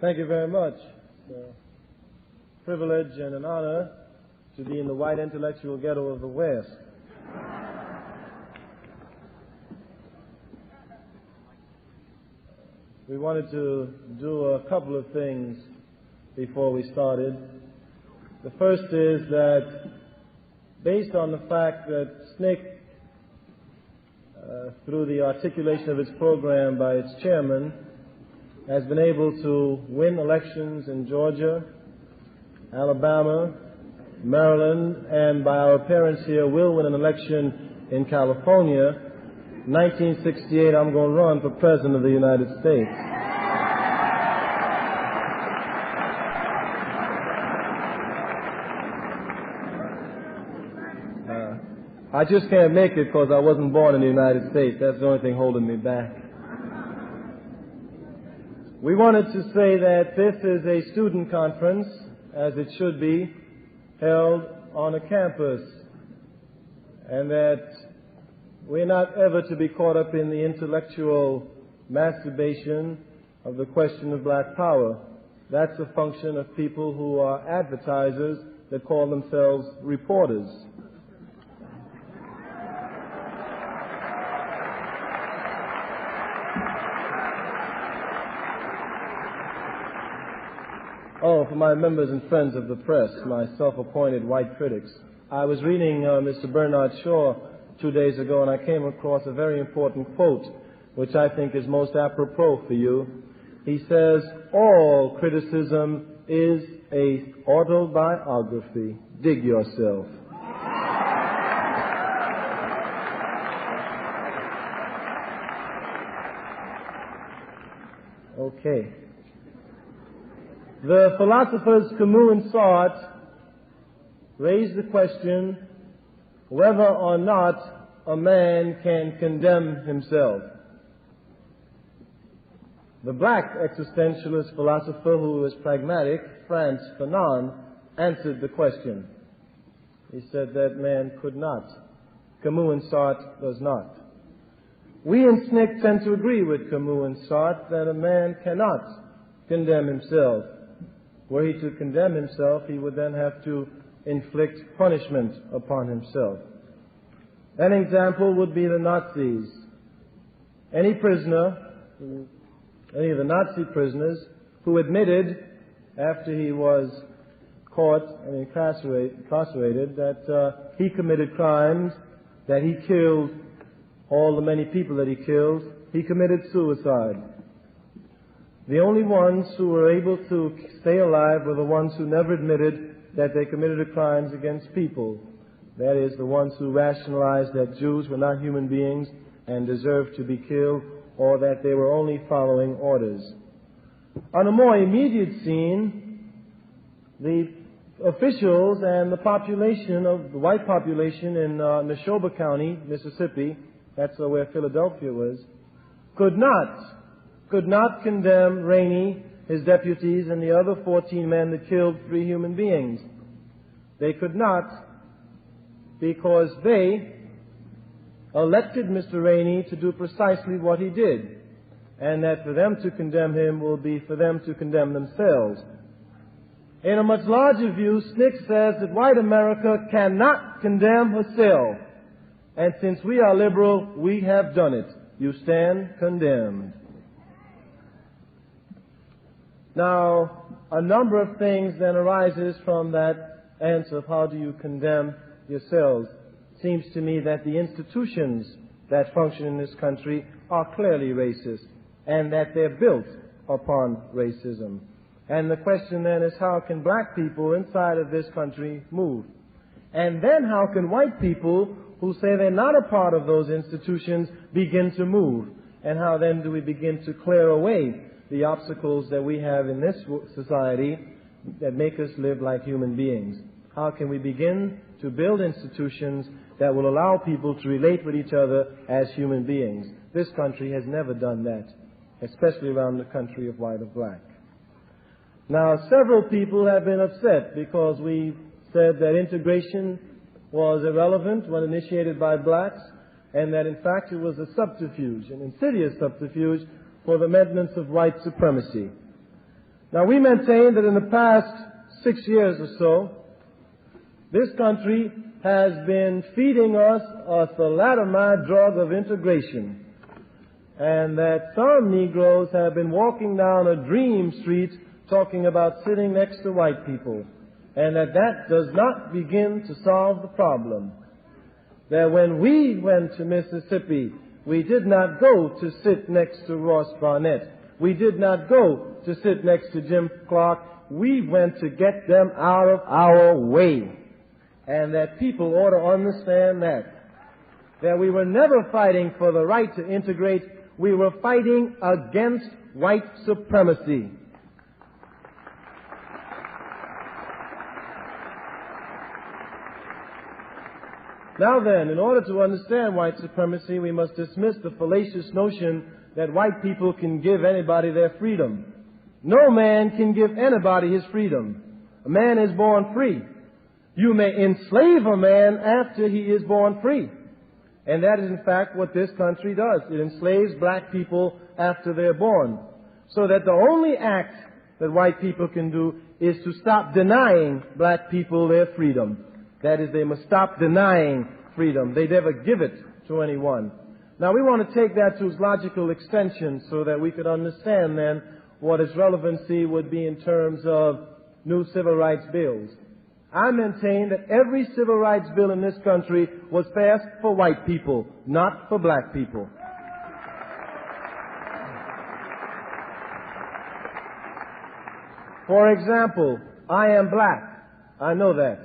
Thank you very much. It's a privilege and an honor to be in the white intellectual ghetto of the West. We wanted to do a couple of things before we started. The first is that based on the fact that SNCC, through the articulation of its program by its chairman, has been able to win elections in Georgia, Alabama, Maryland, and by our appearance here will win an election in California. 1968, I'm going to run for President of the United States. I just can't make it because I wasn't born in the United States. That's the only thing holding me back. We wanted to say that this is a student conference, as it should be, held on a campus, and that we're not ever to be caught up in the intellectual masturbation of the question of black power. That's a function of people who are advertisers that call themselves reporters. Oh, for my members and friends of the press, my self-appointed white critics. I was reading Mr. Bernard Shaw 2 days ago, and I came across a very important quote, which I think is most apropos for you. He says, "All criticism is a autobiography. Dig yourself." Okay. The philosophers Camus and Sartre raised the question whether or not a man can condemn himself. The black existentialist philosopher who was pragmatic, Frantz Fanon, answered the question. He said that man could not. Camus and Sartre does not. We in SNCC tend to agree with Camus and Sartre that a man cannot condemn himself. Were he to condemn himself, he would then have to inflict punishment upon himself. An example would be the Nazis. Any prisoner, any of the Nazi prisoners, who admitted after he was caught and incarcerated that he committed crimes, that he killed all the many people that he killed, he committed suicide. The only ones who were able to stay alive were the ones who never admitted that they committed crimes against people. That is, the ones who rationalized that Jews were not human beings and deserved to be killed, or that they were only following orders. On a more immediate scene, the officials and the population of the white population in Neshoba County, Mississippi, that's where Philadelphia was, could not condemn Rainey, his deputies, and the other 14 men that killed 3 human beings. They could not because they elected Mr. Rainey to do precisely what he did, and that for them to condemn him will be for them to condemn themselves. In a much larger view, SNCC says that white America cannot condemn herself, and since we are liberal, we have done it. You stand condemned. Now, a number of things then arises from that answer of how do you condemn yourselves. It seems to me that the institutions that function in this country are clearly racist, and that they're built upon racism. And the question then is, how can black people inside of this country move? And then how can white people who say they're not a part of those institutions begin to move? And how then do we begin to clear away the obstacles that we have in this society that make us live like human beings? How can we begin to build institutions that will allow people to relate with each other as human beings? This country has never done that, especially around the country of white or black. Now, several people have been upset because we said that integration was irrelevant when initiated by blacks, and that in fact it was a subterfuge, an insidious subterfuge, for the maintenance of white supremacy. Now, we maintain that in the past 6 years or so, this country has been feeding us a thalidomide drug of integration, and that some Negroes have been walking down a dream street talking about sitting next to white people, and that does not begin to solve the problem. That when we went to Mississippi, we did not go to sit next to Ross Barnett. We did not go to sit next to Jim Clark. We went to get them out of our way. And that people ought to understand that we were never fighting for the right to integrate. We were fighting against white supremacy. Now then, in order to understand white supremacy, we must dismiss the fallacious notion that white people can give anybody their freedom. No man can give anybody his freedom. A man is born free. You may enslave a man after he is born free. And that is in fact what this country does. It enslaves black people after they're born. So that the only act that white people can do is to stop denying black people their freedom. That is, they must stop denying freedom. They never give it to anyone. Now, we want to take that to its logical extension so that we could understand then what its relevancy would be in terms of new civil rights bills. I maintain that every civil rights bill in this country was passed for white people, not for black people. For example, I am black. I know that.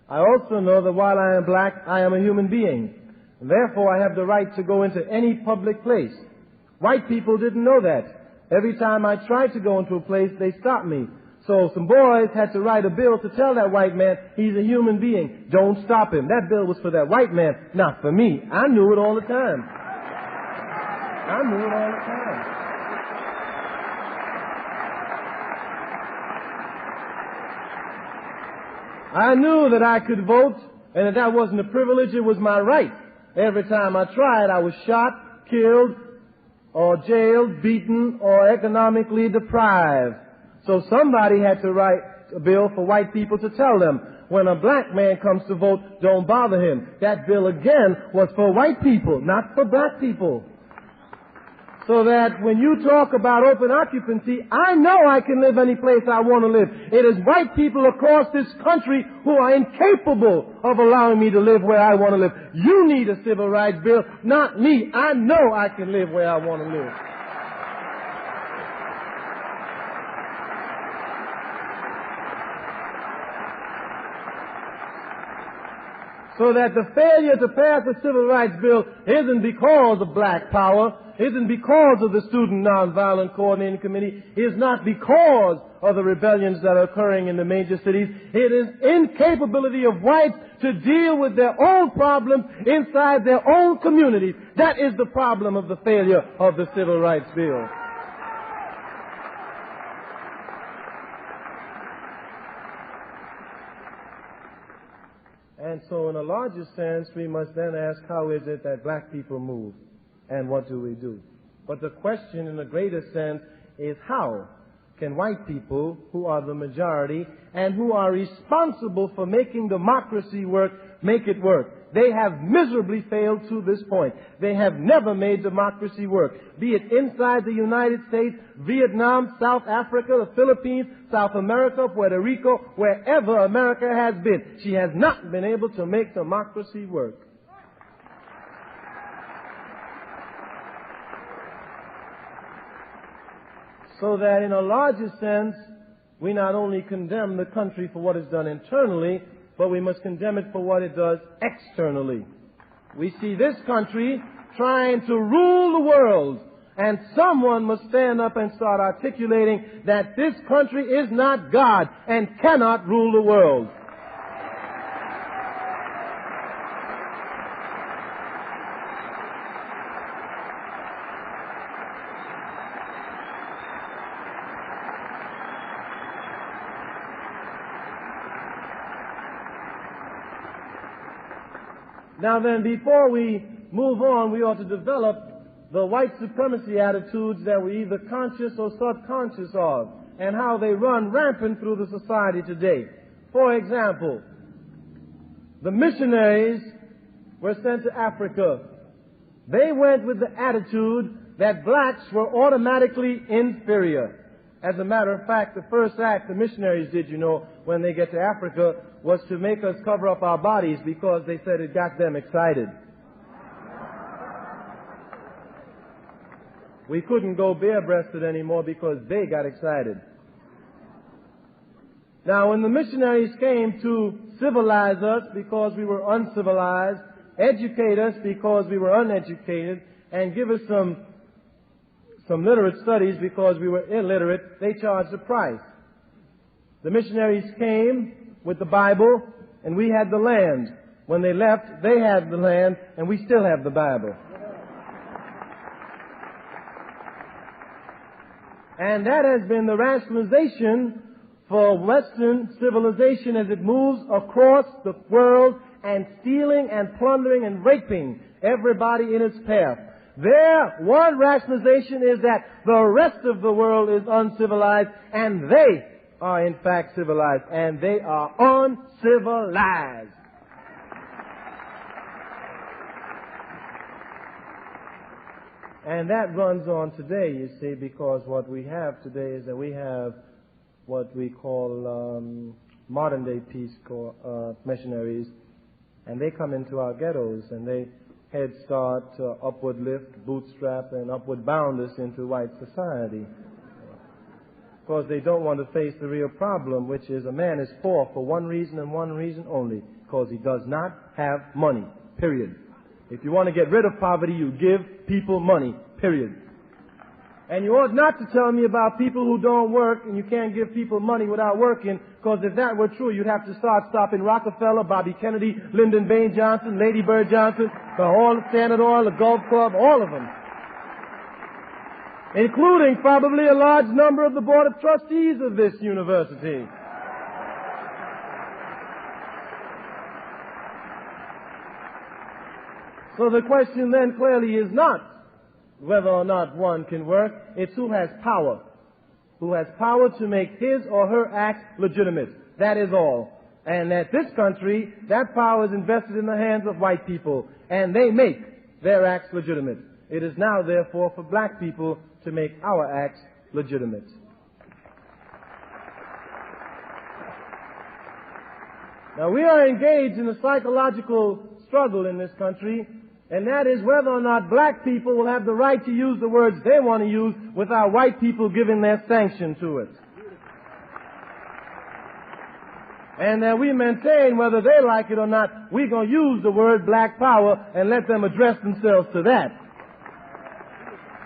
I also know that while I am black, I am a human being. And therefore, I have the right to go into any public place. White people didn't know that. Every time I tried to go into a place, they stopped me. So some boys had to write a bill to tell that white man he's a human being. Don't stop him. That bill was for that white man, not for me. I knew it all the time. I knew it all the time. I knew that I could vote and that wasn't a privilege, it was my right. Every time I tried, I was shot, killed, or jailed, beaten, or economically deprived. So somebody had to write a bill for white people to tell them, when a black man comes to vote, don't bother him. That bill again was for white people, not for black people. So that when you talk about open occupancy, I know I can live any place I want to live. It is white people across this country who are incapable of allowing me to live where I want to live. You need a civil rights bill, not me. I know I can live where I want to live. So that the failure to pass the civil rights bill isn't because of black power, isn't because of the Student Nonviolent Coordinating Committee, is not because of the rebellions that are occurring in the major cities. It is incapability of whites to deal with their own problems inside their own communities. That is the problem of the failure of the civil rights bill. And so in a larger sense, we must then ask, how is it that black people move? And what do we do? But the question in a greater sense is, how can white people, who are the majority and who are responsible for making democracy work, make it work? They have miserably failed to this point. They have never made democracy work, be it inside the United States, Vietnam, South Africa, the Philippines, South America, Puerto Rico, wherever America has been. She has not been able to make democracy work. So that in a larger sense, we not only condemn the country for what is done internally, but we must condemn it for what it does externally. We see this country trying to rule the world, and someone must stand up and start articulating that this country is not God and cannot rule the world. Now then, before we move on, we ought to develop the white supremacy attitudes that we're either conscious or subconscious of. and how they run rampant through the society today. For example, the missionaries were sent to Africa. They went with the attitude that blacks were automatically inferior. As a matter of fact, the first act the missionaries did, when they get to Africa, was to make us cover up our bodies because they said it got them excited. We couldn't go bare-breasted anymore because they got excited. Now, when the missionaries came to civilize us because we were uncivilized, educate us because we were uneducated, and give us some literate studies because we were illiterate, they charged a price. The missionaries came with the Bible, and we had the land. When they left, they had the land, and we still have the Bible. And that has been the rationalization for Western civilization as it moves across the world and stealing and plundering and raping everybody in its path. Their one rationalization is that the rest of the world is uncivilized and they are in fact civilized, and they are uncivilized. And that runs on today, you see, because what we have today is that we have what we call modern-day Peace Corps missionaries, and they come into our ghettos, and they head start, upward lift, bootstrap, and upward bound us into white society. Because they don't want to face the real problem, which is a man is poor for one reason and one reason only, because he does not have money, period. If you want to get rid of poverty, you give people money, period. And you ought not to tell me about people who don't work and you can't give people money without working, because if that were true, you'd have to start stopping Rockefeller, Bobby Kennedy, Lyndon Baines Johnson, Lady Bird Johnson, the Standard Oil, the Gulf Club, all of them. Including probably a large number of the Board of Trustees of this university. So the question then clearly is not whether or not one can work, it's who has power. Who has power to make his or her act legitimate. That is all. And at this country, that power is invested in the hands of white people, and they make their acts legitimate. It is now, therefore, for black people to make our acts legitimate. Now, we are engaged in a psychological struggle in this country, and that is whether or not black people will have the right to use the words they want to use without white people giving their sanction to it. And that we maintain, whether they like it or not, we're going to use the word black power and let them address themselves to that.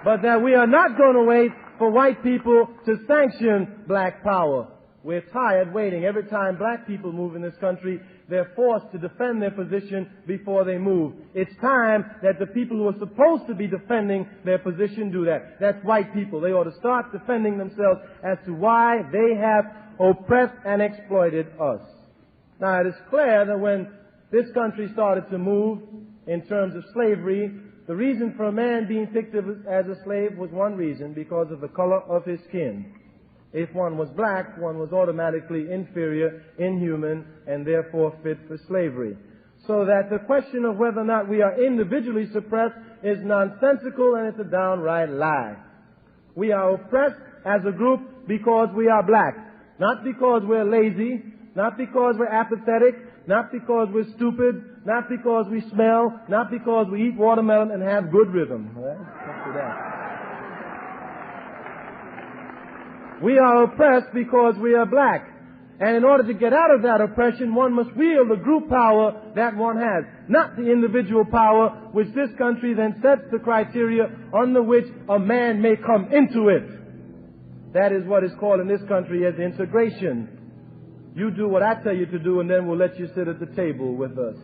But that we are not going to wait for white people to sanction black power. We're tired waiting. Every time black people move in this country, they're forced to defend their position before they move. It's time that the people who are supposed to be defending their position do that. That's white people. They ought to start defending themselves as to why they have oppressed and exploited us. Now, it is clear that when this country started to move in terms of slavery, the reason for a man being picked as a slave was one reason, because of the color of his skin. If one was black, one was automatically inferior, inhuman, and therefore fit for slavery. So that the question of whether or not we are individually suppressed is nonsensical, and it's a downright lie. We are oppressed as a group because we are black. Not because we're lazy, not because we're apathetic, not because we're stupid, not because we smell, not because we eat watermelon and have good rhythm. All right? Let's do that. We are oppressed because we are black. And in order to get out of that oppression, one must wield the group power that one has, not the individual power which this country then sets the criteria under which a man may come into it. That is what is called in this country as integration. You do what I tell you to do, and then we'll let you sit at the table with us.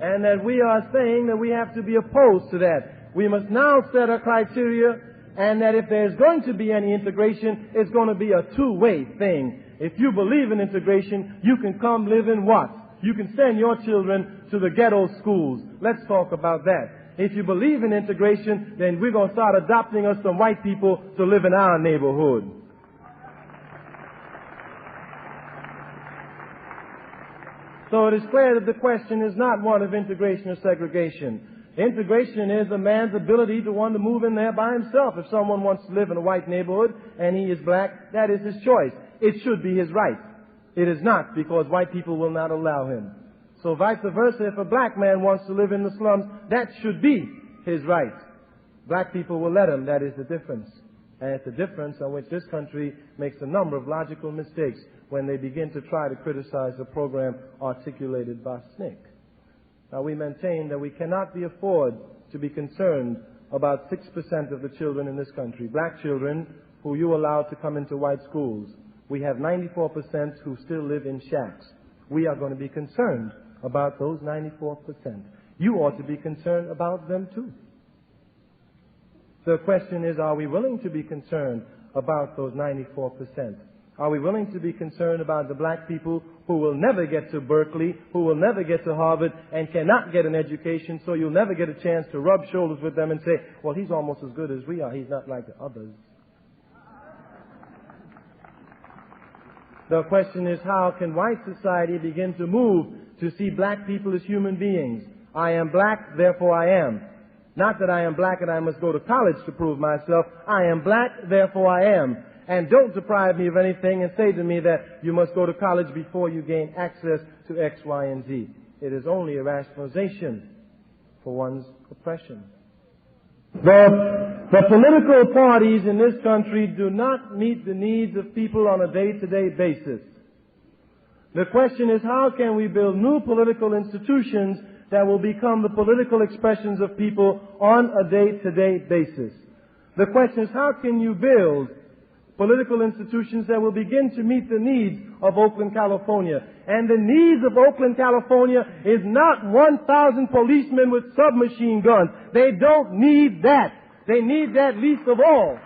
And that we are saying that we have to be opposed to that. We must now set a criteria, and that if there's going to be any integration, it's going to be a two-way thing. If you believe in integration, you can come live in what? You can send your children to the ghetto schools. Let's talk about that. If you believe in integration, then we're going to start adopting us some white people to live in our neighborhood. So it is clear that the question is not one of integration or segregation. Integration is a man's ability to want to move in there by himself. If someone wants to live in a white neighborhood and he is black, that is his choice. It should be his right. It is not, because white people will not allow him. So vice versa, if a black man wants to live in the slums, that should be his right. Black people will let him. That is the difference. And it's the difference on which this country makes a number of logical mistakes when they begin to try to criticize the program articulated by SNCC. Now, we maintain that we cannot be afford to be concerned about 6% of the children in this country, black children who you allow to come into white schools. We have 94% who still live in shacks. We are going to be concerned about those 94%. You ought to be concerned about them too. The question is, are we willing to be concerned about those 94%? Are we willing to be concerned about the black people who will never get to Berkeley, who will never get to Harvard, and cannot get an education, so you'll never get a chance to rub shoulders with them and say, well, he's almost as good as we are. He's not like the others. The question is, how can white society begin to move to see black people as human beings? I am black, therefore I am. Not that I am black and I must go to college to prove myself. I am black, therefore I am. And don't deprive me of anything and say to me that you must go to college before you gain access to X, Y, and Z. It is only a rationalization for one's oppression. The political parties in this country do not meet the needs of people on a day-to-day basis. The question is, how can we build new political institutions that will become the political expressions of people on a day-to-day basis? The question is, how can you build political institutions that will begin to meet the needs of Oakland, California? And the needs of Oakland, California is not 1,000 policemen with submachine guns. They don't need that. They need that least of all.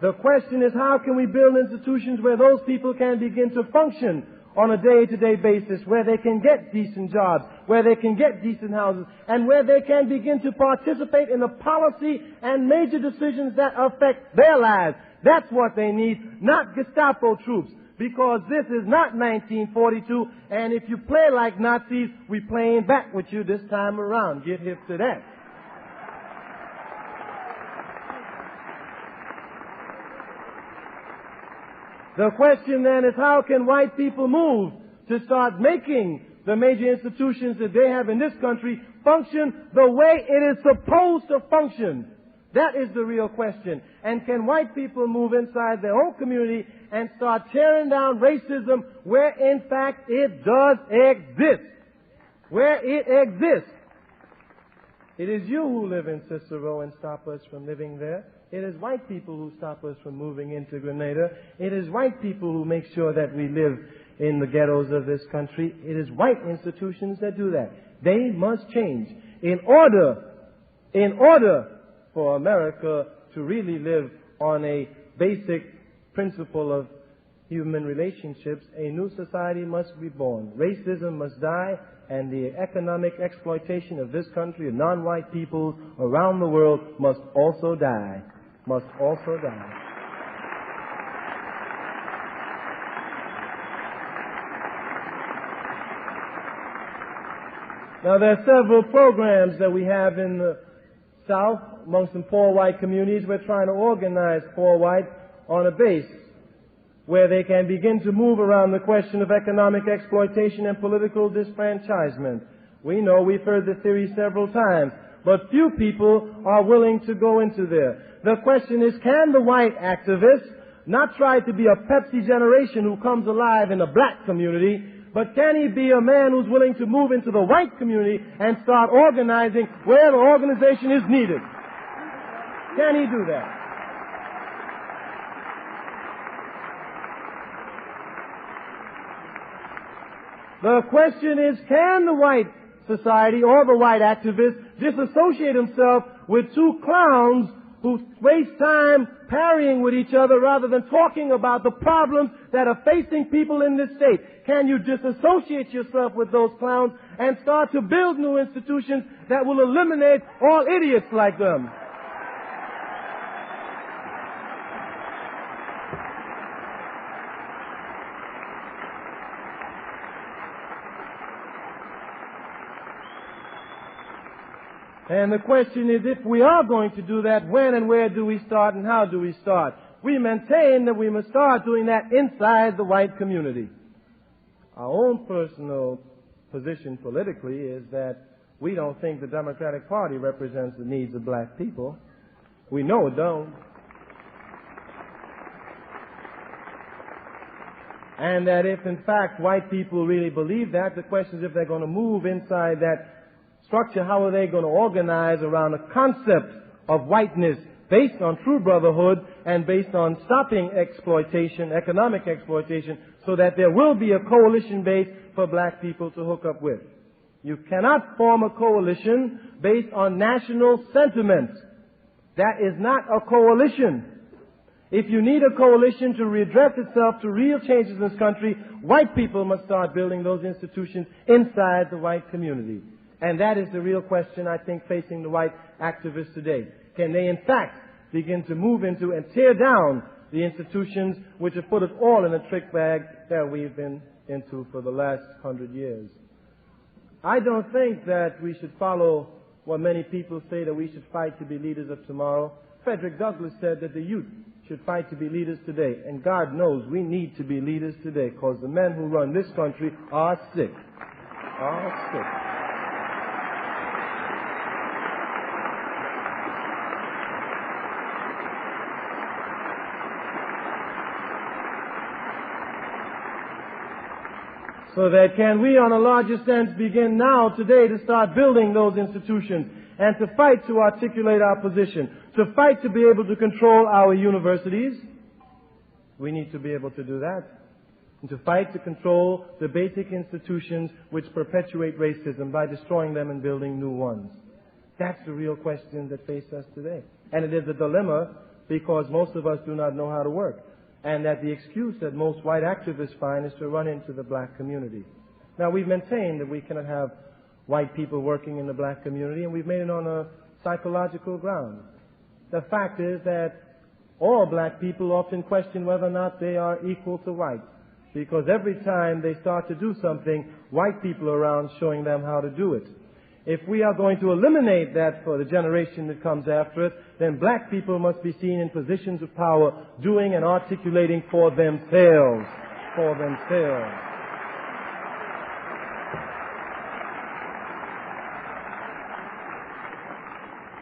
The question is, how can we build institutions where those people can begin to function on a day-to-day basis, where they can get decent jobs, where they can get decent houses, and where they can begin to participate in the policy and major decisions that affect their lives. That's what they need, not Gestapo troops, because this is not 1942, and if you play like Nazis, we're playing back with you this time around. Get hip to that. The question then is, how can white people move to start making the major institutions that they have in this country function the way it is supposed to function? That is the real question. And can white people move inside their own community and start tearing down racism where in fact it does exist? Where it exists. It is you who live in Cicero and stop us from living there. It is white people who stop us from moving into Grenada. It is white people who make sure that we live in the ghettos of this country. It is white institutions that do that. They must change in order for America to really live on a basic principle of human relationships. A new society must be born. Racism must die, and the economic exploitation of this country and non-white people around the world must also die. Must also die. Now, there are several programs that we have in the South amongst some poor white communities. We're trying to organize poor white on a base where they can begin to move around the question of economic exploitation and political disfranchisement. We know, we've heard the theory several times, but few people are willing to go into there. The question is, can the white activist not try to be a Pepsi generation who comes alive in a black community, but can he be a man who's willing to move into the white community and start organizing where the organization is needed? Can he do that? The question is, can the white society or the white activist disassociate himself with two clowns who waste time parrying with each other rather than talking about the problems that are facing people in this state? Can you disassociate yourself with those clowns and start to build new institutions that will eliminate all idiots like them? And the question is, if we are going to do that, when and where do we start and how do we start? We maintain that we must start doing that inside the white community. Our own personal position politically is that we don't think the Democratic Party represents the needs of black people. We know it don't. And that if, in fact, white people really believe that, the question is if they're going to move inside that structure, how are they going to organize around a concept of whiteness based on true brotherhood and based on stopping exploitation, economic exploitation, so that there will be a coalition base for black people to hook up with. You cannot form a coalition based on national sentiment. That is not a coalition. If you need a coalition to redress itself to real changes in this country, white people must start building those institutions inside the white community. And that is the real question, I think, facing the white activists today. Can they, in fact, begin to move into and tear down the institutions which have put us all in a trick bag that we've been into for the last 100 years? I don't think that we should follow what many people say, that we should fight to be leaders of tomorrow. Frederick Douglass said that the youth should fight to be leaders today. And God knows we need to be leaders today, because the men who run this country are sick. Are sick. So that can we, on a larger sense, begin now, today, to start building those institutions and to fight to articulate our position, to fight to be able to control our universities. We need to be able to do that. And to fight to control the basic institutions which perpetuate racism by destroying them and building new ones. That's the real question that faces us today. And it is a dilemma because most of us do not know how to work. And that the excuse that most white activists find is to run into the black community. Now, we've maintained that we cannot have white people working in the black community, and we've made it on a psychological ground. The fact is that all black people often question whether or not they are equal to whites, because every time they start to do something, white people are around showing them how to do it. If we are going to eliminate that for the generation that comes after us, then black people must be seen in positions of power, doing and articulating for themselves. For themselves.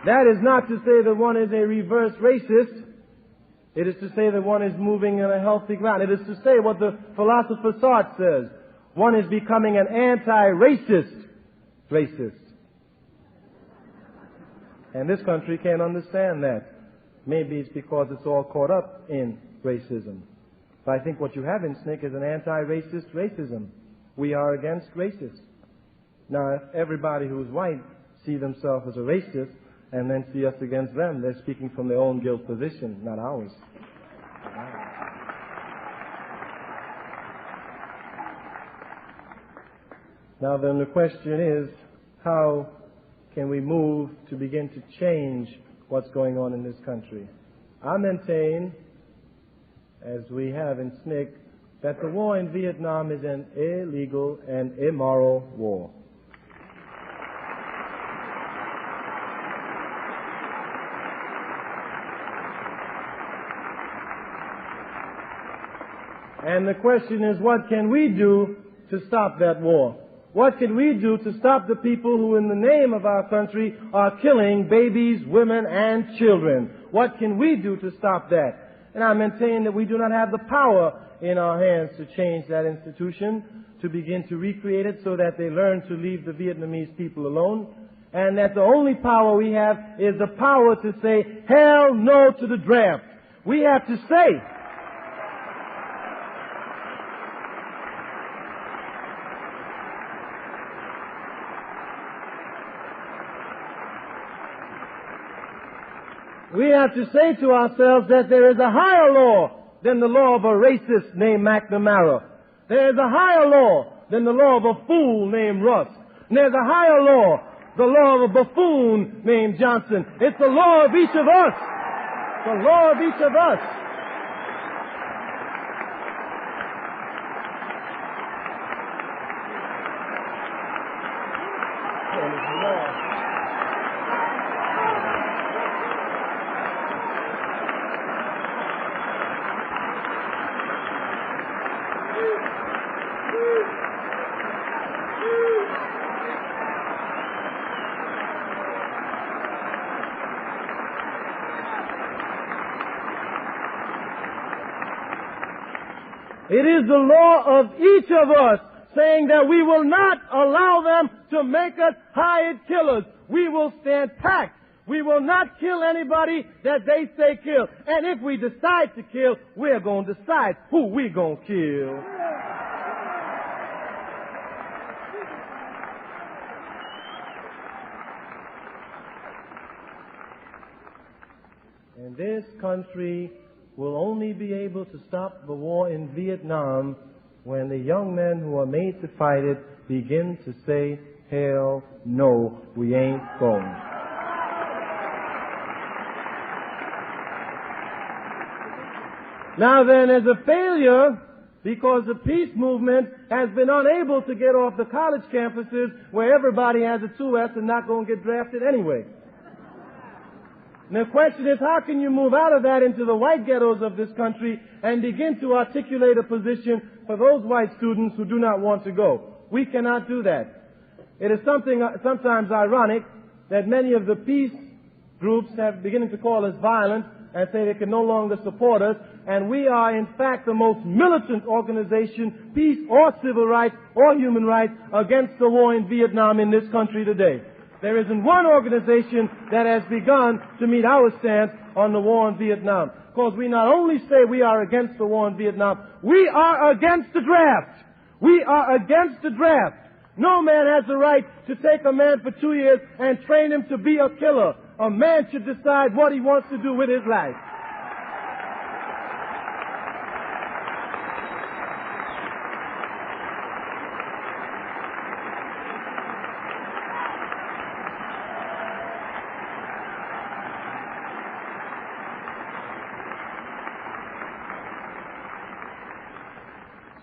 That is not to say that one is a reverse racist. It is to say that one is moving on a healthy ground. It is to say what the philosopher Sartre says. One is becoming an anti-racist racist. And this country can't understand that. Maybe it's because it's all caught up in racism. But I think what you have in SNCC is an anti-racist racism. We are against racists. Now, if everybody who's white see themselves as a racist and then see us against them, they're speaking from their own guilt position, not ours. Now then, the question is, how can we move to begin to change what's going on in this country? I maintain, as we have in SNCC, that the war in Vietnam is an illegal and immoral war. And the question is, what can we do to stop that war? What can we do to stop the people who, in the name of our country, are killing babies, women, and children? What can we do to stop that? And I maintain that we do not have the power in our hands to change that institution, to begin to recreate it so that they learn to leave the Vietnamese people alone, and that the only power we have is the power to say, hell no to the draft. We have to say, We have to say to ourselves that there is a higher law than the law of a racist named McNamara. There is a higher law than the law of a fool named Rusk. And there's a higher law, the law of a buffoon named Johnson. It's the law of each of us. The law of each of us. It is the law of each of us saying that we will not allow them to make us hired killers. We will stand packed. We will not kill anybody that they say kill. And if we decide to kill, we're going to decide who we're going to kill. And this country will only be able to stop the war in Vietnam when the young men who are made to fight it begin to say, hell no, we ain't going. Now then, as a failure, because the peace movement has been unable to get off the college campuses where everybody has a 2S and not going to get drafted anyway. And the question is, how can you move out of that into the white ghettos of this country and begin to articulate a position for those white students who do not want to go? We cannot do that. It is sometimes ironic that many of the peace groups have beginning to call us violent and say they can no longer support us, and we are in fact the most militant organization, peace or civil rights or human rights, against the war in Vietnam in this country today. There isn't one organization that has begun to meet our stance on the war in Vietnam. Because we not only say we are against the war in Vietnam, we are against the draft. We are against the draft. No man has the right to take a man for 2 years and train him to be a killer. A man should decide what he wants to do with his life.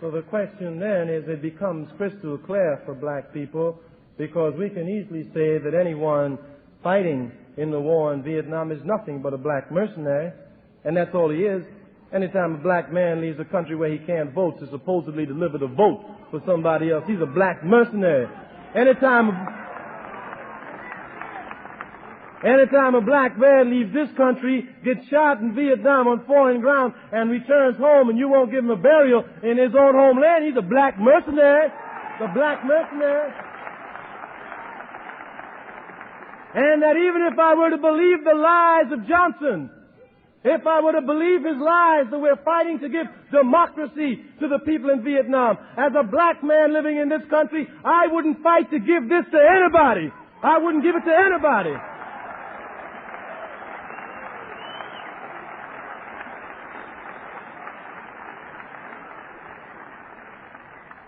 So the question then is, it becomes crystal clear for black people, because we can easily say that anyone fighting in the war in Vietnam is nothing but a black mercenary, and that's all he is. Anytime a black man leaves a country where he can't vote to supposedly deliver the vote for somebody else, he's a black mercenary. Anytime a black man leaves this country, gets shot in Vietnam on foreign ground, and returns home and you won't give him a burial in his own homeland, he's a black mercenary. The black mercenary. And that even if I were to believe the lies of Johnson, if I were to believe his lies that we're fighting to give democracy to the people in Vietnam, as a black man living in this country, I wouldn't fight to give this to anybody. I wouldn't give it to anybody.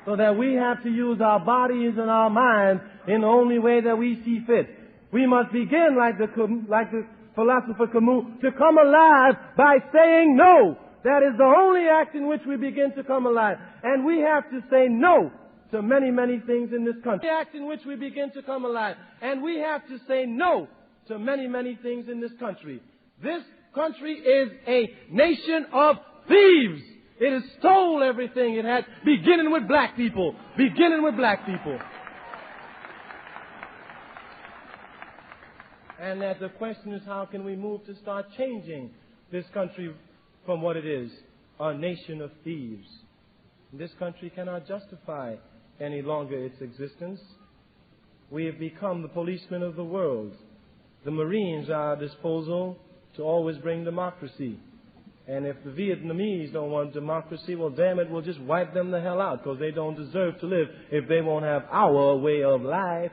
So that we have to use our bodies and our minds in the only way that we see fit. We must begin, like the philosopher Camus, to come alive by saying no. That is the only act in which we begin to come alive. And we have to say no to many, many things in this country. The act in which we begin to come alive. And we have to say no to many, many things in this country. This country is a nation of thieves. It has stole everything it had, beginning with black people. Beginning with black people. And that the question is, how can we move to start changing this country from what it is, a nation of thieves? This country cannot justify any longer its existence. We have become the policemen of the world. The Marines are at our disposal to always bring democracy. And if the Vietnamese don't want democracy, well, damn it, we'll just wipe them the hell out, because they don't deserve to live if they won't have our way of life.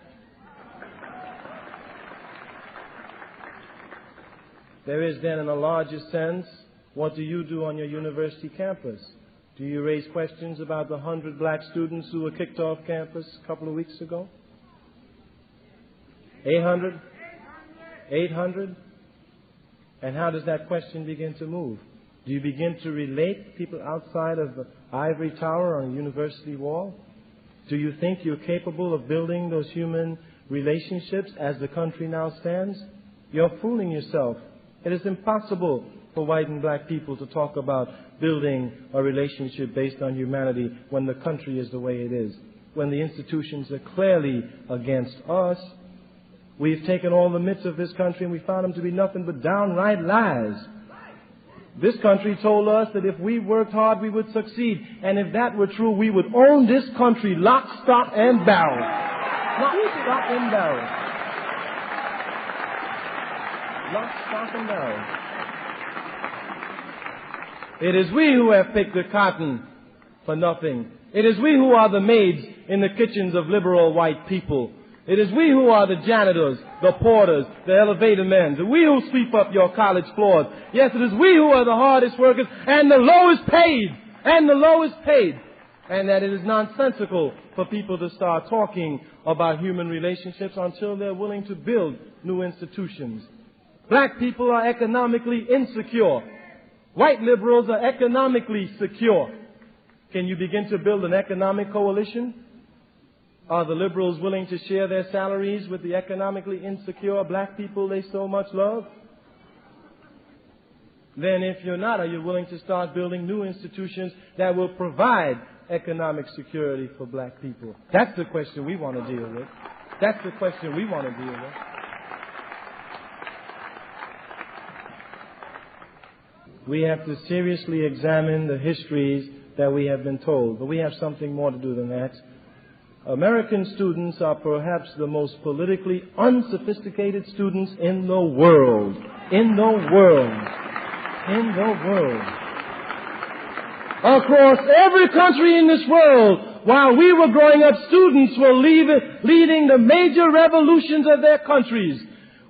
There is then, in a larger sense, what do you do on your university campus? Do you raise questions about the 100 black students who were kicked off campus a couple of weeks ago? 800? 800? And how does that question begin to move? Do you begin to relate people outside of the ivory tower on a university wall? Do you think you're capable of building those human relationships as the country now stands? You're fooling yourself. It is impossible for white and black people to talk about building a relationship based on humanity when the country is the way it is, when the institutions are clearly against us. We've taken all the myths of this country and we found them to be nothing but downright lies. This country told us that if we worked hard, we would succeed. And if that were true, we would own this country lock, stock, and barrel. Lock, stock, and barrel. Lock, stock, and barrel. It is we who have picked the cotton for nothing. It is we who are the maids in the kitchens of liberal white people. It is we who are the janitors, the porters, the elevator men. The we who sweep up your college floors. Yes, it is we who are the hardest workers and the lowest paid. And the lowest paid. And that it is nonsensical for people to start talking about human relationships until they're willing to build new institutions. Black people are economically insecure. White liberals are economically secure. Can you begin to build an economic coalition? Are the liberals willing to share their salaries with the economically insecure black people they so much love? Then if you're not, are you willing to start building new institutions that will provide economic security for black people? That's the question we want to deal with. That's the question we want to deal with. We have to seriously examine the histories that we have been told. But we have something more to do than that. American students are perhaps the most politically unsophisticated students in the world. In the world. In the world. Across every country in this world, while we were growing up, students were leading the major revolutions of their countries.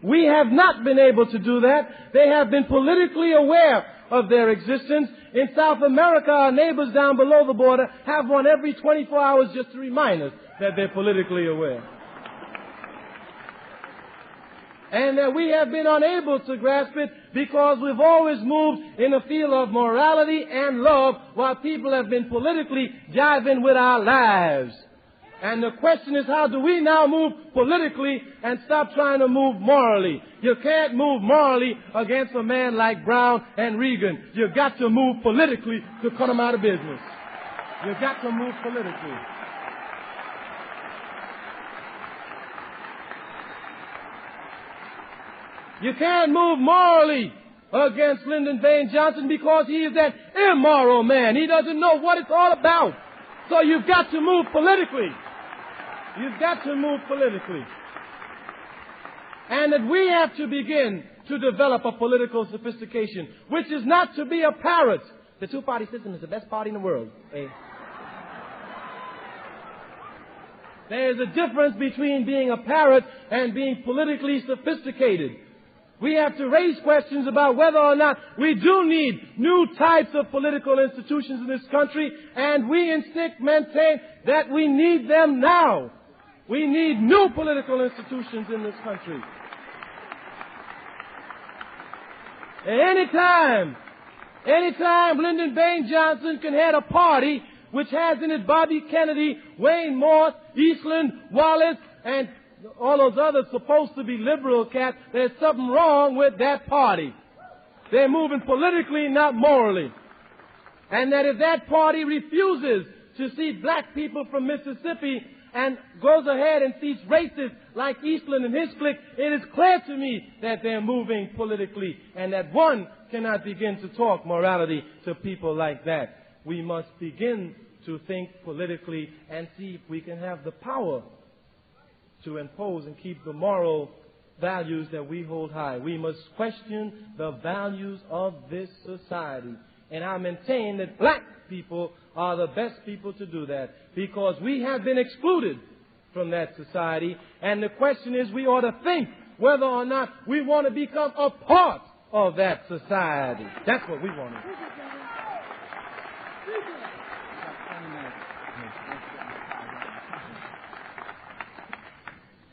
We have not been able to do that. They have been politically aware of their existence. In South America, our neighbors down below the border have one every 24 hours just to remind us that they're politically aware. And that we have been unable to grasp it because we've always moved in the field of morality and love while people have been politically jiving with our lives. And the question is, how do we now move politically and stop trying to move morally? You can't move morally against a man like Brown and Reagan. You've got to move politically to put them out of business. You've got to move politically. You can't move morally against Lyndon Baines Johnson because he is that immoral man. He doesn't know what it's all about. So you've got to move politically. You've got to move politically. And that we have to begin to develop a political sophistication, which is not to be a parrot. The two-party system is the best party in the world. There is a difference between being a parrot and being politically sophisticated. We have to raise questions about whether or not we do need new types of political institutions in this country, and we insist maintain that we need them now. We need new political institutions in this country. And anytime Lyndon Baines Johnson can head a party which has in it Bobby Kennedy, Wayne Morse, Eastland, Wallace, and all those others supposed to be liberal cats, there's something wrong with that party. They're moving politically, not morally. And that if that party refuses to see black people from Mississippi and goes ahead and sees racists like Eastland and his clique, it is clear to me that they're moving politically and that one cannot begin to talk morality to people like that. We must begin to think politically and see if we can have the power to impose and keep the moral values that we hold high. We must question the values of this society. And I maintain that black people are the best people to do that because we have been excluded from that society. And the question is, we ought to think whether or not we want to become a part of that society. That's what we want to do.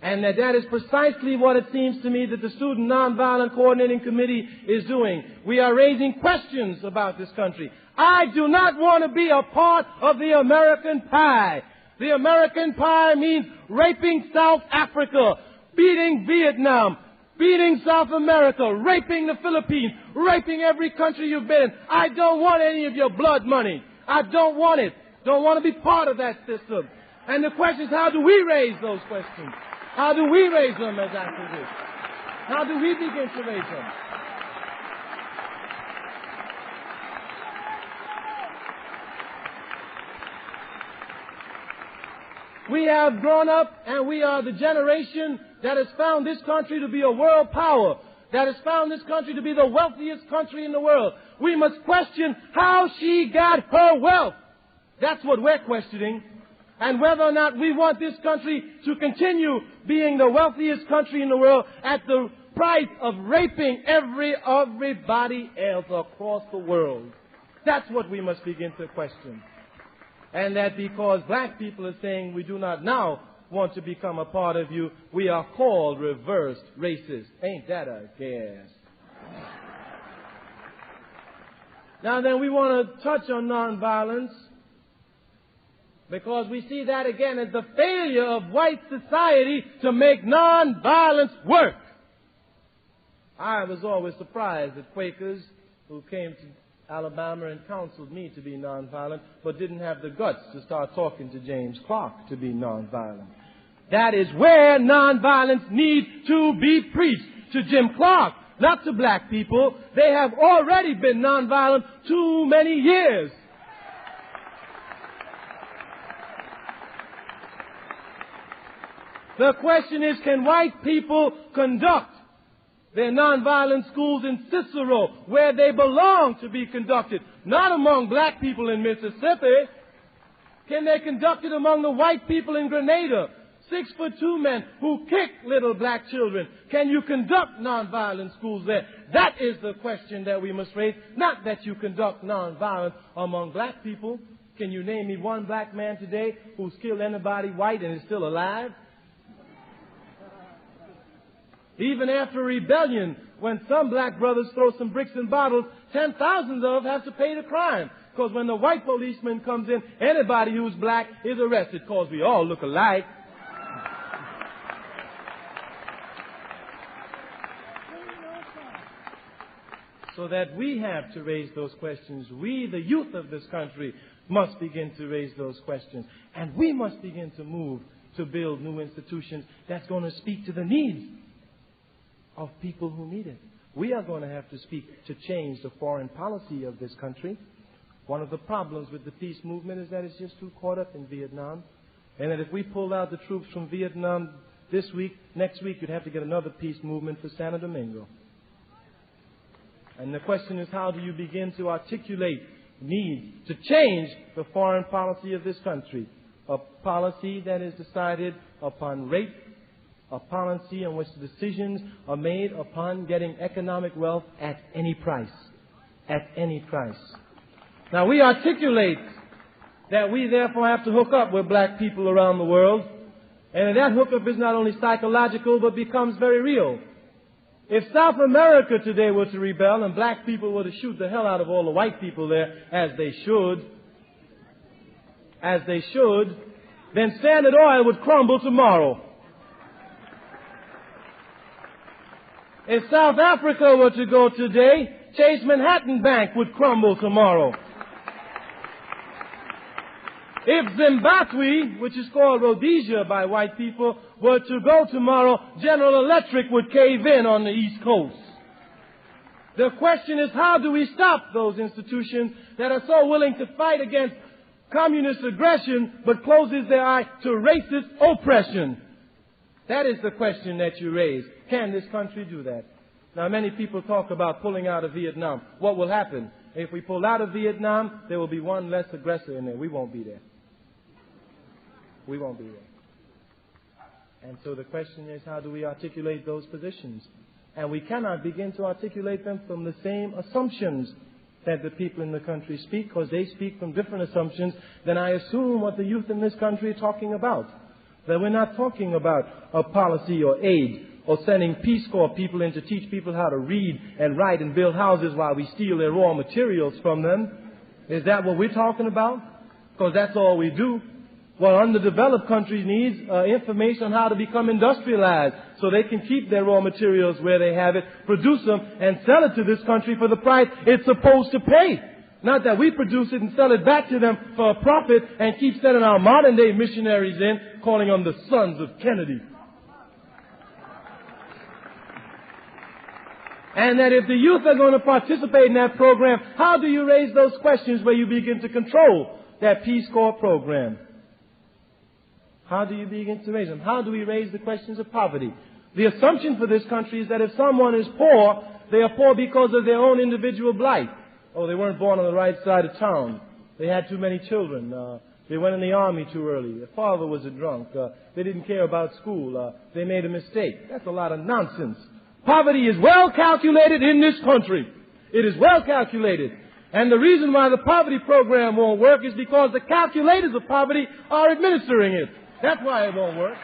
And that is precisely what it seems to me that the Student Nonviolent Coordinating Committee is doing. We are raising questions about this country. I do not want to be a part of the American pie. The American pie means raping South Africa, beating Vietnam, beating South America, raping the Philippines, raping every country you've been in. I don't want any of your blood money. I don't want it. Don't want to be part of that system. And the question is, how do we raise those questions? How do we raise them as activists? How do we begin to raise them? We have grown up and we are the generation that has found this country to be a world power, that has found this country to be the wealthiest country in the world. We must question how she got her wealth. That's what we're questioning. And whether or not we want this country to continue being the wealthiest country in the world at the price of raping everybody else across the world. That's what we must begin to question. And that because black people are saying we do not now want to become a part of you, we are called reversed racists. Ain't that a gas? Now then, we want to touch on nonviolence, because we see that again as the failure of white society to make nonviolence work. I was always surprised at Quakers who came to Alabama and counseled me to be nonviolent, but didn't have the guts to start talking to James Clark to be nonviolent. That is where nonviolence needs to be preached, to Jim Clark, not to black people. They have already been nonviolent too many years. The question is, can white people conduct their nonviolent schools in Cicero, where they belong to be conducted, not among black people in Mississippi? Can they conduct it among the white people in Grenada, 6'2" men who kick little black children? Can you conduct nonviolent schools there? That is the question that we must raise, not that you conduct nonviolence among black people. Can you name me one black man today who's killed anybody white and is still alive? Even after a rebellion, when some black brothers throw some bricks in bottles, 10,000 of them have to pay the crime. Because when the white policeman comes in, anybody who's black is arrested because we all look alike. So that we have to raise those questions. We, the youth of this country, must begin to raise those questions. And we must begin to move to build new institutions that's going to speak to the needs of people who need it. We are going to have to speak to change the foreign policy of this country. One of the problems with the peace movement is that it's just too caught up in Vietnam. And that if we pulled out the troops from Vietnam this week, next week you'd have to get another peace movement for Santo Domingo. And the question is, how do you begin to articulate needs to change the foreign policy of this country? A policy that is decided upon rape, a policy in which the decisions are made upon getting economic wealth at any price. At any price. Now, we articulate that we therefore have to hook up with black people around the world. And that hookup is not only psychological, but becomes very real. If South America today were to rebel and black people were to shoot the hell out of all the white people there, as they should, then Standard Oil would crumble tomorrow. If South Africa were to go today, Chase Manhattan Bank would crumble tomorrow. If Zimbabwe, which is called Rhodesia by white people, were to go tomorrow, General Electric would cave in on the East Coast. The question is, how do we stop those institutions that are so willing to fight against communist aggression but closes their eye to racist oppression? That is the question that you raise. Can this country do that? Now, many people talk about pulling out of Vietnam. What will happen? If we pull out of Vietnam, there will be one less aggressor in there. We won't be there. We won't be there. And so the question is, how do we articulate those positions? And we cannot begin to articulate them from the same assumptions that the people in the country speak, because they speak from different assumptions than I assume what the youth in this country are talking about. That we're not talking about a policy or aid or sending Peace Corps people in to teach people how to read and write and build houses while we steal their raw materials from them. Is that what we're talking about? Because that's all we do. Well, underdeveloped countries need information on how to become industrialized so they can keep their raw materials where they have it, produce them, and sell it to this country for the price it's supposed to pay. Not that we produce it and sell it back to them for a profit and keep sending our modern-day missionaries in, calling them the sons of Kennedy. And that if the youth are going to participate in that program, how do you raise those questions where you begin to control that Peace Corps program? How do you begin to raise them? How do we raise the questions of poverty? The assumption for this country is that if someone is poor, they are poor because of their own individual blight. Oh, they weren't born on the right side of town. They had too many children. They went in the army too early. Their father was a drunk. They didn't care about school. They made a mistake. That's a lot of nonsense. Poverty is well calculated in this country. It is well calculated. And the reason why the poverty program won't work is because the calculators of poverty are administering it. That's why it won't work.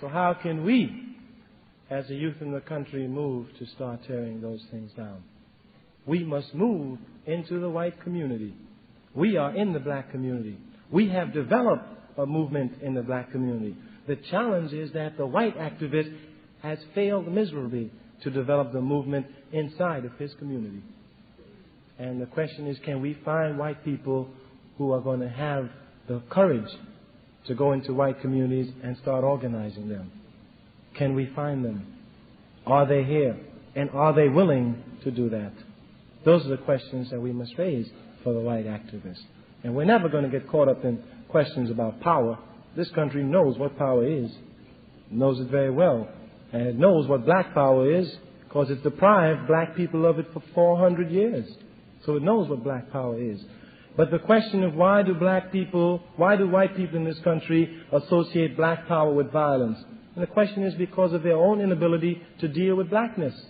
So how can we, as a youth in the country, move to start tearing those things down? We must move into the white community. We are in the black community. We have developed a movement in the black community. The challenge is that the white activist has failed miserably to develop the movement inside of his community. And the question is, can we find white people who are going to have the courage to go into white communities and start organizing them? Can we find them? Are they here? And are they willing to do that? Those are the questions that we must raise for the white activists. And we're never going to get caught up in questions about power. This country knows what power is. It knows it very well. And it knows what black power is because it's deprived black people of it for 400 years. So it knows what black power is. But the question of why do white people in this country associate black power with violence? And the question is because of their own inability to deal with blackness.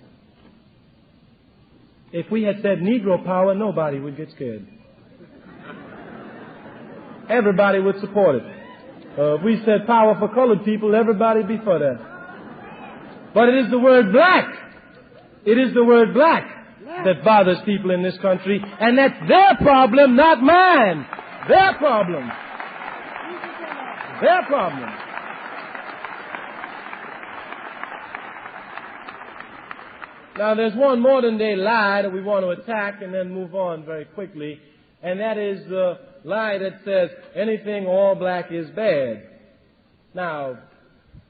If we had said Negro power, nobody would get scared. Everybody would support it. If we said power for colored people, everybody would be for that. But it is the word black. It is the word black that bothers people in this country, and that's their problem, not mine. Their problem. Their problem. Now, there's one modern-day lie that we want to attack and then move on very quickly, and that is the lie that says anything all black is bad. Now,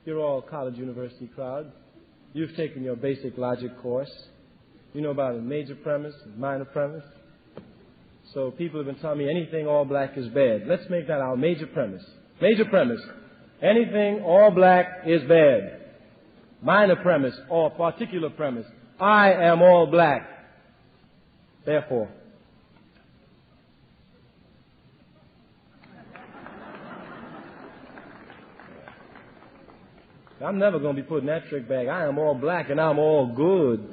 you're all college university crowd. You've taken your basic logic course. You know about a major premise, a minor premise. So people have been telling me anything all black is bad. Let's make that our major premise. Major premise. Anything all black is bad. Minor premise or particular premise. I am all black. Therefore. I'm never going to be putting that trick back. I am all black and I'm all good.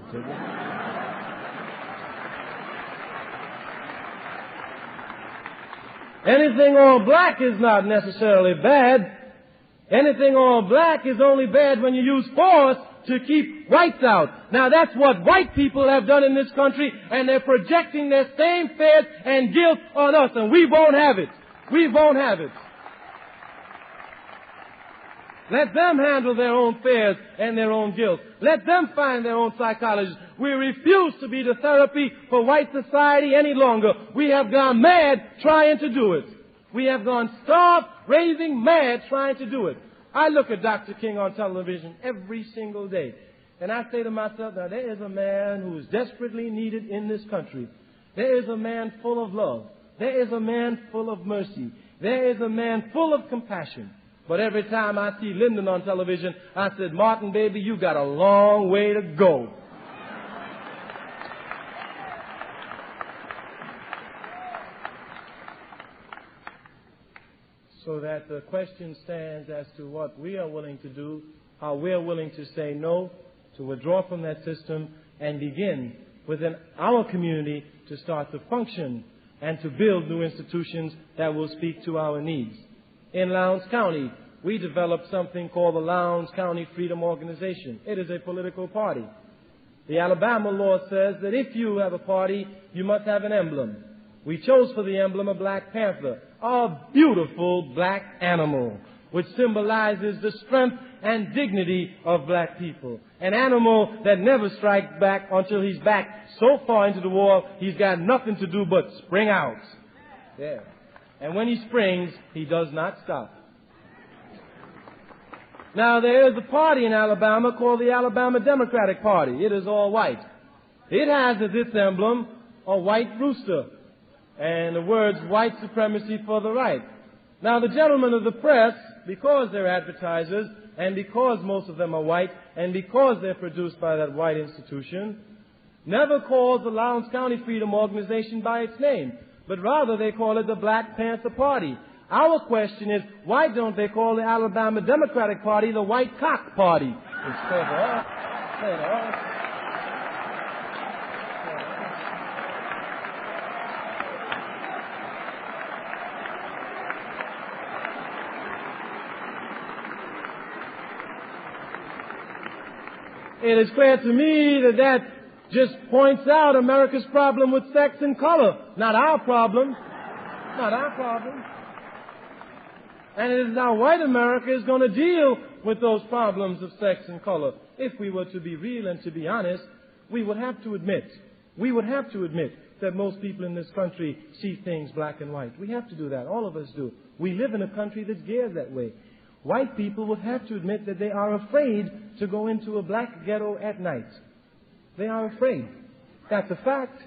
Anything all black is not necessarily bad. Anything all black is only bad when you use force to keep whites out. Now that's what white people have done in this country, and they're projecting their same fears and guilt on us, and we won't have it. We won't have it. Let them handle their own fears and their own guilt. Let them find their own psychologists. We refuse to be the therapy for white society any longer. We have gone mad trying to do it. We have gone starved, raving mad trying to do it. I look at Dr. King on television every single day, and I say to myself, now there is a man who is desperately needed in this country. There is a man full of love. There is a man full of mercy. There is a man full of compassion. But every time I see Lyndon on television, I said, Martin, baby, you got a long way to go. so that the question stands as to what we are willing to do, how we are willing to say no, to withdraw from that system, and begin within our community to start to function and to build new institutions that will speak to our needs. In Lowndes County, we developed something called the Lowndes County Freedom Organization. It is a political party. The Alabama law says that if you have a party, you must have an emblem. We chose for the emblem a black panther, a beautiful black animal, which symbolizes the strength and dignity of black people. An animal that never strikes back until he's back so far into the war, he's got nothing to do but spring out. Yeah. And when he springs, he does not stop. Now, there is a party in Alabama called the Alabama Democratic Party. It is all white. It has as its emblem a white rooster and the words white supremacy for the right. Now, the gentlemen of the press, because they're advertisers and because most of them are white and because they're produced by that white institution, never calls the Lowndes County Freedom Organization by its name, but rather they call it the Black Panther Party. Our question is, why don't they call the Alabama Democratic Party the White Cock Party? It is clear to me that that just points out America's problem with sex and color. Not our problem. Not our problem. And it is now white America is going to deal with those problems of sex and color. If we were to be real and to be honest, we would have to admit that most people in this country see things black and white. We have to do that. All of us do. We live in a country that's geared that way. White people would have to admit that they are afraid to go into a black ghetto at night. They are afraid. That's a fact.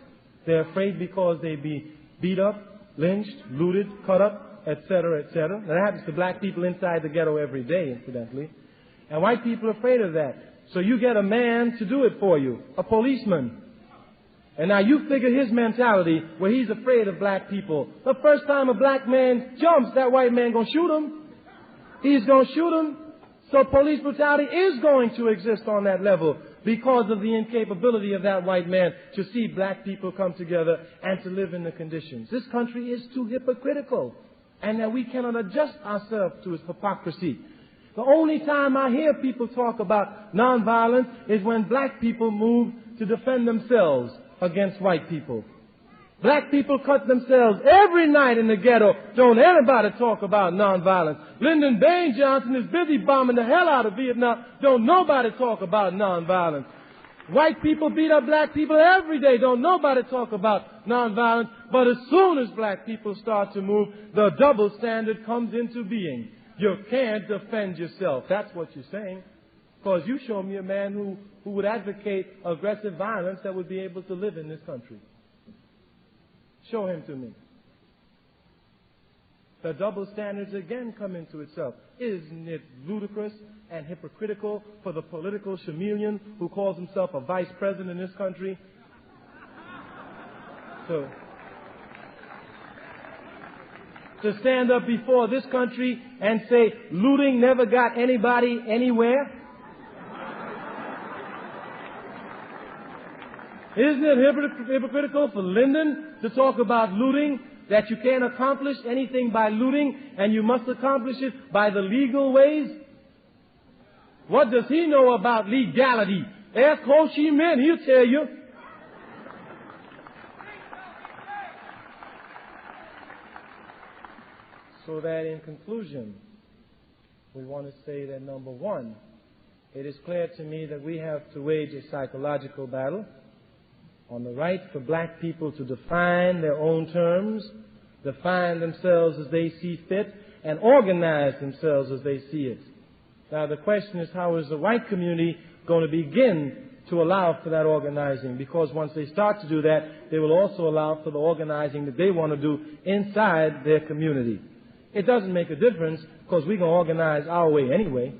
They're afraid because they'd be beat up, lynched, looted, cut up, etc., etc. That happens to black people inside the ghetto every day, incidentally. And white people are afraid of that. So you get a man to do it for you, a policeman. And now you figure his mentality where he's afraid of black people. The first time a black man jumps, that white man gonna shoot him. He's going to shoot him. So police brutality is going to exist on that level because of the incapability of that white man to see black people come together and to live in the conditions. This country is too hypocritical, and that we cannot adjust ourselves to its hypocrisy. The only time I hear people talk about nonviolence is when black people move to defend themselves against white people. Black people cut themselves every night in the ghetto. Don't anybody talk about nonviolence. Lyndon Baines Johnson is busy bombing the hell out of Vietnam. Don't nobody talk about nonviolence. White people beat up black people every day. Don't nobody talk about nonviolence. But as soon as black people start to move, the double standard comes into being. You can't defend yourself. That's what you're saying. Because you show me a man who would advocate aggressive violence that would be able to live in this country. Show him to me. The double standards again come into itself. Isn't it ludicrous and hypocritical for the political chameleon who calls himself a vice president in this country? So, to stand up before this country and say looting never got anybody anywhere? Isn't it hypocritical for Lyndon to talk about looting, that you can't accomplish anything by looting and you must accomplish it by the legal ways? What does he know about legality? Ask Ho Chi Minh, he'll tell you. So that in conclusion, we want to say that number one, it is clear to me that we have to wage a psychological battle on the right for black people to define their own terms, define themselves as they see fit, and organize themselves as they see it. Now the question is, how is the white community going to begin to allow for that organizing? Because once they start to do that, they will also allow for the organizing that they want to do inside their community. It doesn't make a difference because we're going to organize our way anyway.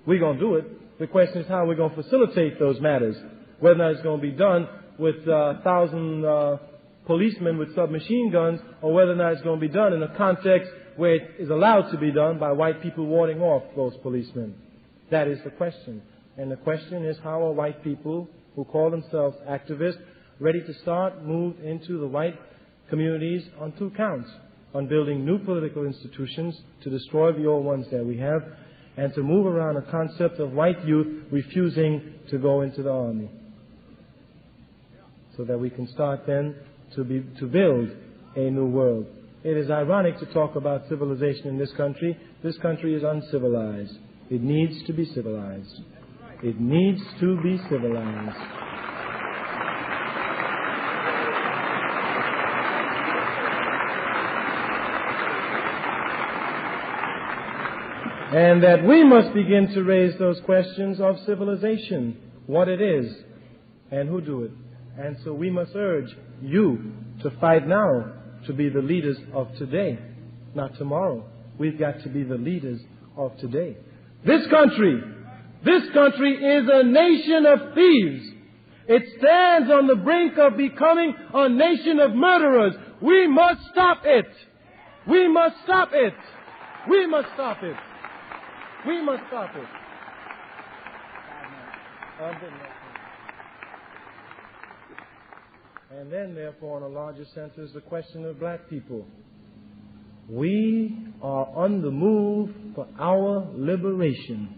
We're going to do it. The question is how we're going to facilitate those matters, whether or not it's going to be done with 1,000 policemen with submachine guns, or whether or not it's going to be done in a context where it is allowed to be done by white people warding off those policemen. That is the question. And the question is, how are white people who call themselves activists ready to start move into the white communities on two counts, on building new political institutions to destroy the old ones that we have, and to move around a concept of white youth refusing to go into the army, so that we can start then to build a new world. It is ironic to talk about civilization in this country. This country is uncivilized. It needs to be civilized. It needs to be civilized. And that we must begin to raise those questions of civilization, what it is, and who do it. And so we must urge you to fight now to be the leaders of today, not tomorrow. We've got to be the leaders of today. This country is a nation of thieves. It stands on the brink of becoming a nation of murderers. We must stop it. We must stop it. We must stop it. We must stop it. And then, therefore, in a larger sense, is the question of black people. We are on the move for our liberation.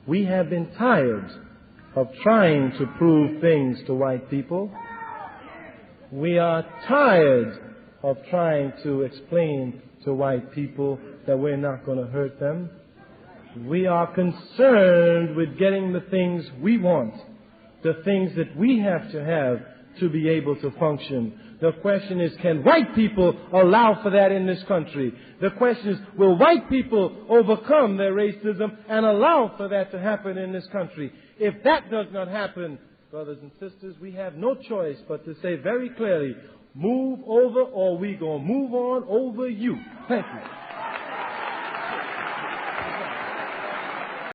We have been tired of trying to prove things to white people. We are tired of trying to explain to white people that we're not going to hurt them. We are concerned with getting the things we want, the things that we have to be able to function. The question is, can white people allow for that in this country? The question is, will white people overcome their racism and allow for that to happen in this country? If that does not happen, brothers and sisters, we have no choice but to say very clearly, move over or we gonna move on over you. Thank you.